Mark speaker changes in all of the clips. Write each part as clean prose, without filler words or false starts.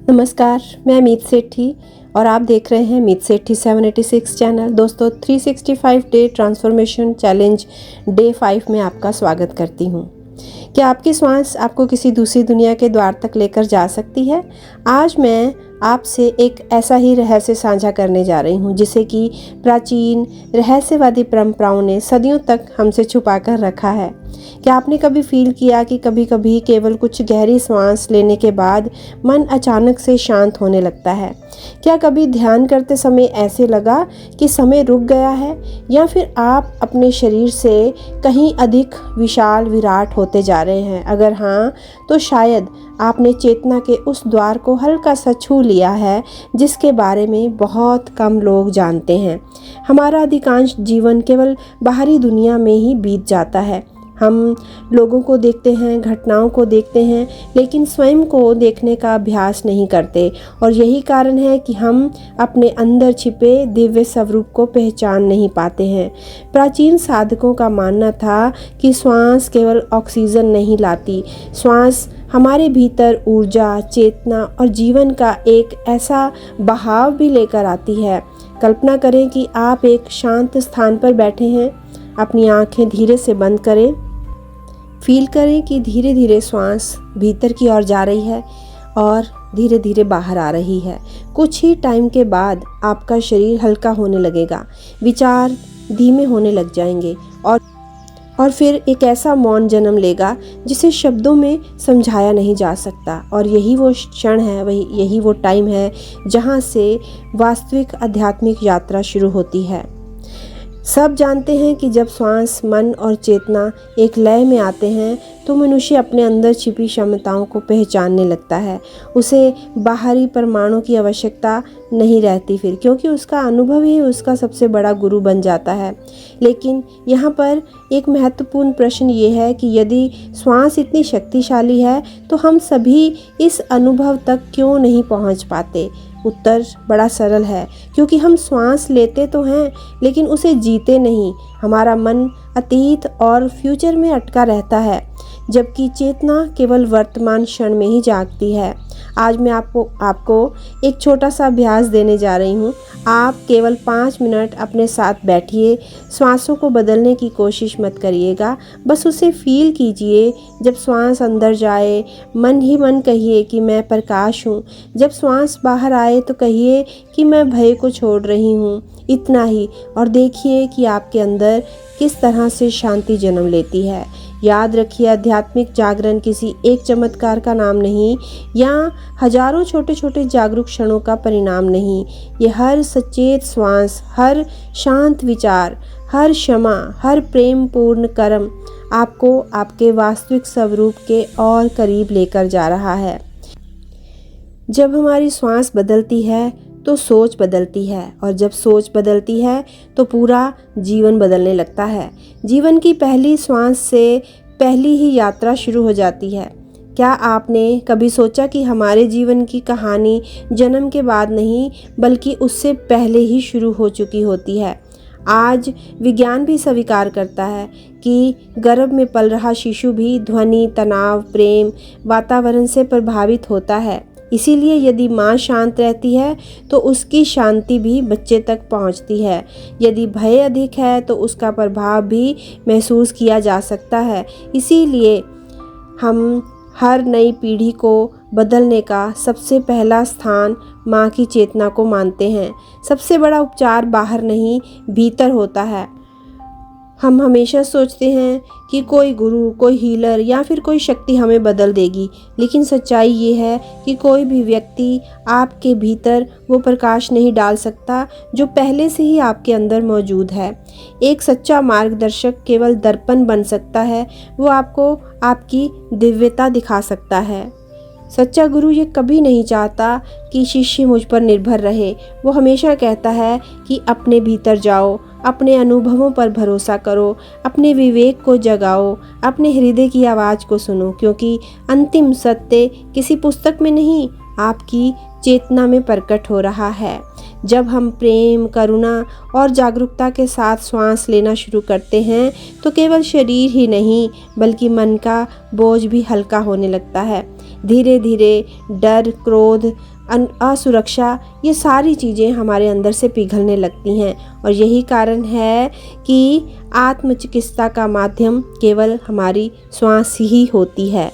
Speaker 1: नमस्कार, मैं मीत सेठी और आप देख रहे हैं मीत सेठी 786 चैनल। दोस्तों, 365 डे ट्रांसफॉर्मेशन चैलेंज डे 5 में आपका स्वागत करती हूँ। क्या आपकी सांस आपको किसी दूसरी दुनिया के द्वार तक लेकर जा सकती है? आज मैं आपसे एक ऐसा ही रहस्य साझा करने जा रही हूँ जिसे कि प्राचीन रहस्यवादी परंपराओं ने सदियों तक हमसे छुपा कर रखा है। क्या आपने कभी फील किया कि कभी कभी केवल कुछ गहरी सांस लेने के बाद मन अचानक से शांत होने लगता है? क्या कभी ध्यान करते समय ऐसे लगा कि समय रुक गया है, या फिर आप अपने शरीर से कहीं अधिक विशाल विराट होते जा रहे हैं? अगर हाँ, तो शायद आपने चेतना के उस द्वार को हल्का सा छू लिया है जिसके बारे में बहुत कम लोग जानते हैं। हमारा अधिकांश जीवन केवल बाहरी दुनिया में ही बीत जाता है। हम लोगों को देखते हैं, घटनाओं को देखते हैं, लेकिन स्वयं को देखने का अभ्यास नहीं करते, और यही कारण है कि हम अपने अंदर छिपे दिव्य स्वरूप को पहचान नहीं पाते हैं। प्राचीन साधकों का मानना था कि श्वास केवल ऑक्सीजन नहीं लाती, श्वास हमारे भीतर ऊर्जा, चेतना और जीवन का एक ऐसा बहाव भी लेकर आती है। कल्पना करें कि आप एक शांत स्थान पर बैठे हैं। अपनी आंखें धीरे से बंद करें। फील करें कि धीरे धीरे श्वास भीतर की ओर जा रही है और धीरे धीरे बाहर आ रही है। कुछ ही टाइम के बाद आपका शरीर हल्का होने लगेगा, विचार धीमे होने लग जाएंगे और फिर एक ऐसा मौन जन्म लेगा जिसे शब्दों में समझाया नहीं जा सकता। और यही वो क्षण है, यही वो टाइम है जहाँ से वास्तविक आध्यात्मिक यात्रा शुरू होती है। सब जानते हैं कि जब श्वास, मन और चेतना एक लय में आते हैं तो मनुष्य अपने अंदर छिपी क्षमताओं को पहचानने लगता है। उसे बाहरी प्रमाणों की आवश्यकता नहीं रहती फिर, क्योंकि उसका अनुभव ही उसका सबसे बड़ा गुरु बन जाता है। लेकिन यहाँ पर एक महत्वपूर्ण प्रश्न ये है कि यदि श्वास इतनी शक्तिशाली है तो हम सभी इस अनुभव तक क्यों नहीं पहुँच पाते? उत्तर बड़ा सरल है, क्योंकि हम श्वास लेते तो हैं लेकिन उसे जीते नहीं। हमारा मन अतीत और फ्यूचर में अटका रहता है, जबकि चेतना केवल वर्तमान क्षण में ही जागती है। आज मैं आपको एक छोटा सा अभ्यास देने जा रही हूँ। आप केवल 5 मिनट अपने साथ बैठिए। श्वासों को बदलने की कोशिश मत करिएगा, बस उसे फील कीजिए। जब श्वास अंदर जाए, मन ही मन कहिए कि मैं प्रकाश हूँ। जब श्वास बाहर आए तो कहिए कि मैं भय को छोड़ रही हूँ। इतना ही, और देखिए कि आपके अंदर किस तरह से शांति जन्म लेती है। याद रखिए, आध्यात्मिक जागरण किसी एक चमत्कार का नाम नहीं, या हजारों छोटे छोटे जागरूक क्षणों का परिणाम नहीं। ये हर सचेत श्वास, हर शांत विचार, हर क्षमा, हर प्रेम पूर्ण कर्म आपको आपके वास्तविक स्वरूप के और करीब लेकर जा रहा है। जब हमारी श्वास बदलती है तो सोच बदलती है, और जब सोच बदलती है तो पूरा जीवन बदलने लगता है। जीवन की पहली श्वास से पहली ही यात्रा शुरू हो जाती है। क्या आपने कभी सोचा कि हमारे जीवन की कहानी जन्म के बाद नहीं, बल्कि उससे पहले ही शुरू हो चुकी होती है? आज विज्ञान भी स्वीकार करता है कि गर्भ में पल रहा शिशु भी ध्वनि, तनाव, प्रेम, वातावरण से प्रभावित होता है। इसीलिए यदि माँ शांत रहती है तो उसकी शांति भी बच्चे तक पहुँचती है। यदि भय अधिक है तो उसका प्रभाव भी महसूस किया जा सकता है। इसीलिए हम हर नई पीढ़ी को बदलने का सबसे पहला स्थान माँ की चेतना को मानते हैं। सबसे बड़ा उपचार बाहर नहीं, भीतर होता है। हम हमेशा सोचते हैं कि कोई गुरु, कोई हीलर या फिर कोई शक्ति हमें बदल देगी, लेकिन सच्चाई ये है कि कोई भी व्यक्ति आपके भीतर वो प्रकाश नहीं डाल सकता जो पहले से ही आपके अंदर मौजूद है। एक सच्चा मार्गदर्शक केवल दर्पण बन सकता है, वो आपको आपकी दिव्यता दिखा सकता है। सच्चा गुरु ये कभी नहीं चाहता कि शिष्य मुझ पर निर्भर रहे। वो हमेशा कहता है कि अपने भीतर जाओ, अपने अनुभवों पर भरोसा करो, अपने विवेक को जगाओ, अपने हृदय की आवाज़ को सुनो, क्योंकि अंतिम सत्य किसी पुस्तक में नहीं, आपकी चेतना में प्रकट हो रहा है। जब हम प्रेम, करुणा और जागरूकता के साथ श्वास लेना शुरू करते हैं तो केवल शरीर ही नहीं बल्कि मन का बोझ भी हल्का होने लगता है। धीरे धीरे डर, क्रोध, असुरक्षा, ये सारी चीज़ें हमारे अंदर से पिघलने लगती हैं। और यही कारण है कि आत्मचिकित्सा का माध्यम केवल हमारी श्वास ही होती है।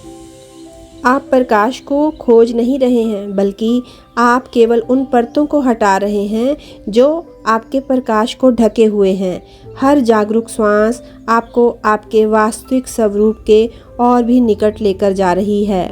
Speaker 1: आप प्रकाश को खोज नहीं रहे हैं, बल्कि आप केवल उन परतों को हटा रहे हैं जो आपके प्रकाश को ढके हुए हैं। हर जागरूक श्वास आपको आपके वास्तविक स्वरूप के और भी निकट लेकर जा रही है।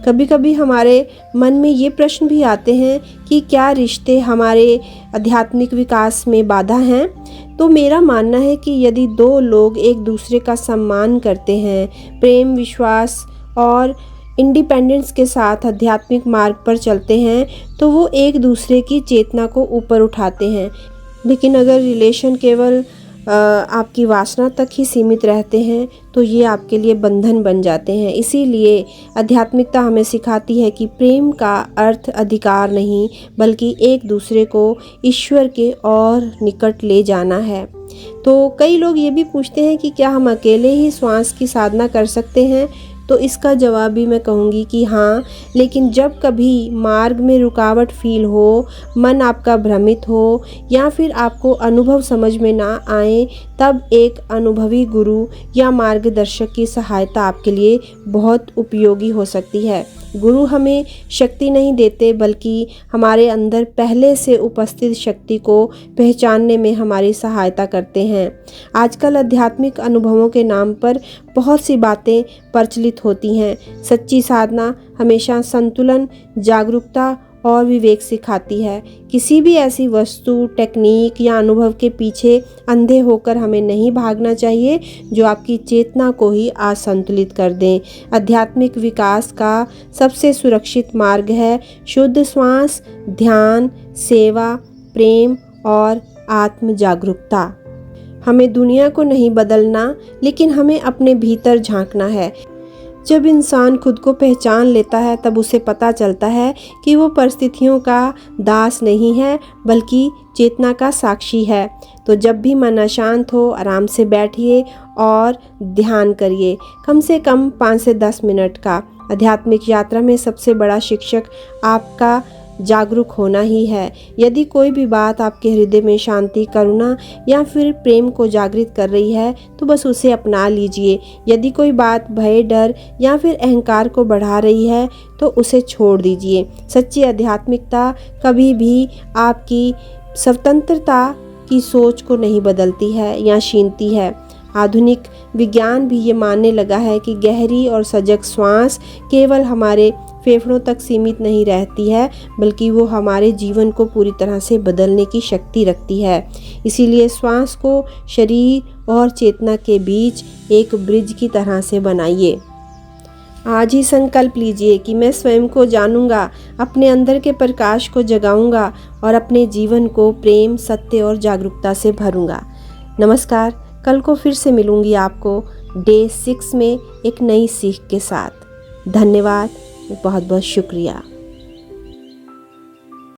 Speaker 1: कभी कभी हमारे मन में ये प्रश्न भी आते हैं कि क्या रिश्ते हमारे आध्यात्मिक विकास में बाधा हैं? तो मेरा मानना है कि यदि दो लोग एक दूसरे का सम्मान करते हैं, प्रेम, विश्वास और इंडिपेंडेंस के साथ आध्यात्मिक मार्ग पर चलते हैं, तो वो एक दूसरे की चेतना को ऊपर उठाते हैं। लेकिन अगर रिलेशन केवल आपकी वासना तक ही सीमित रहते हैं, तो ये आपके लिए बंधन बन जाते हैं। इसीलिए आध्यात्मिकता हमें सिखाती है कि प्रेम का अर्थ अधिकार नहीं, बल्कि एक दूसरे को ईश्वर के और निकट ले जाना है। तो कई लोग ये भी पूछते हैं कि क्या हम अकेले ही श्वास की साधना कर सकते हैं? तो इसका जवाब भी मैं कहूँगी कि हाँ, लेकिन जब कभी मार्ग में रुकावट फील हो, मन आपका भ्रमित हो या फिर आपको अनुभव समझ में ना आए, तब एक अनुभवी गुरु या मार्गदर्शक की सहायता आपके लिए बहुत उपयोगी हो सकती है। गुरु हमें शक्ति नहीं देते, बल्कि हमारे अंदर पहले से उपस्थित शक्ति को पहचानने में हमारी सहायता करते हैं। आजकल आध्यात्मिक अनुभवों के नाम पर बहुत सी बातें प्रचलित होती हैं। सच्ची साधना हमेशा संतुलन, जागरूकता और विवेक सिखाती है। किसी भी ऐसी वस्तु, टेक्निक या अनुभव के पीछे अंधे होकर हमें नहीं भागना चाहिए जो आपकी चेतना को ही असंतुलित कर दें। आध्यात्मिक विकास का सबसे सुरक्षित मार्ग है शुद्ध श्वास, ध्यान, सेवा, प्रेम और आत्म जागरूकता। हमें दुनिया को नहीं बदलना, लेकिन हमें अपने भीतर झांकना है। जब इंसान खुद को पहचान लेता है, तब उसे पता चलता है कि वो परिस्थितियों का दास नहीं है, बल्कि चेतना का साक्षी है। तो जब भी मन अशांत हो, आराम से बैठिए और ध्यान करिए, कम से कम 5 से 10 मिनट का। आध्यात्मिक यात्रा में सबसे बड़ा शिक्षक आपका जागरूक होना ही है। यदि कोई भी बात आपके हृदय में शांति, करुणा या फिर प्रेम को जागृत कर रही है, तो बस उसे अपना लीजिए। यदि कोई बात भय, डर या फिर अहंकार को बढ़ा रही है, तो उसे छोड़ दीजिए। सच्ची आध्यात्मिकता कभी भी आपकी स्वतंत्रता की सोच को नहीं बदलती है या छीनती है। आधुनिक विज्ञान भी ये मानने लगा है कि गहरी और सजग श्वास केवल हमारे फेफड़ों तक सीमित नहीं रहती है, बल्कि वो हमारे जीवन को पूरी तरह से बदलने की शक्ति रखती है। इसीलिए श्वास को शरीर और चेतना के बीच एक ब्रिज की तरह से बनाइए। आज ही संकल्प लीजिए कि मैं स्वयं को जानूंगा, अपने अंदर के प्रकाश को जगाऊंगा और अपने जीवन को प्रेम, सत्य और जागरूकता से भरूंगा। नमस्कार। कल को फिर से मिलूंगी आपको डे 6 में एक नई सीख के साथ। धन्यवाद, बहुत बहुत शुक्रिया।